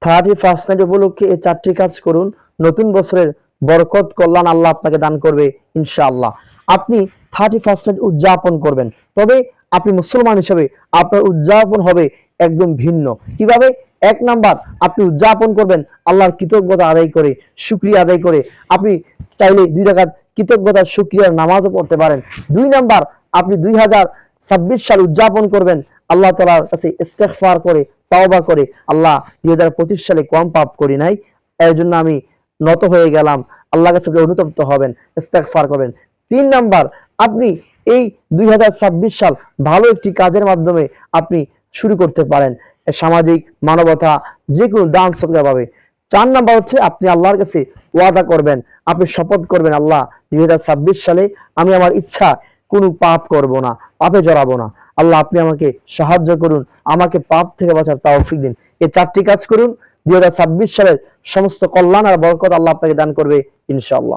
31st night উপলক্ষে এই 4টি কাজ করুন। নতুন বছরের বরকত কল্যাণ আল্লাহ আপনাকে দান করবে ইনশাআল্লাহ। আপনি 31st নাইট উদযাপন করবেন, তবে আপনি মুসলমান হিসেবে আপনার উদযাপন হবে একদম ভিন্ন। কিভাবে? 1 নাম্বার, আপনি উদযাপন করবেন আল্লাহর কৃতজ্ঞতা আদায় করে, শুকরিয়া আদায় করে। আপনি চাইলে 2 রাকাত কৃতজ্ঞতার শুকরিয়ার নামাজও পড়তে পারেন। 2 নাম্বার, আপনি 2026 সাল উদযাপন করবেন আল্লাহ তাআলার কাছে ইস্তেগফার করে, তাওবা করে, আল্লাহ 2025 সালে কম পাপ করি নাই, এর জন্য আমি নত হয়ে গেলাম, আল্লাহর কাছে অনুতপ্ত হবেন, ইস্তেগফার করবেন। 3 নাম্বার, আপনি এই 2026 সাল ভালো একটি কাজের মাধ্যমে আপনি শুরু করতে পারেন, সামাজিক মানবতা, যে কোনো দান সদকা পাবে। 4 নাম্বার হচ্ছে আপনি আল্লাহর কাছে ওয়াদা করবেন, আপনি শপথ করবেন, আল্লাহ 2026 সালে আমি আমার ইচ্ছা কোনো পাপ করব না, পাপে জড়াবো না। আল্লাহ আপনি আমাকে সাহায্য করুন, আমাকে পাপ থেকে বাঁচার তৌফিক দিন। এই 4টি কাজ করুন, 2026 সালের সমস্ত কল্যাণ আর বরকত আল্লাহ আপনাকে দান করবে ইনশাআল্লাহ।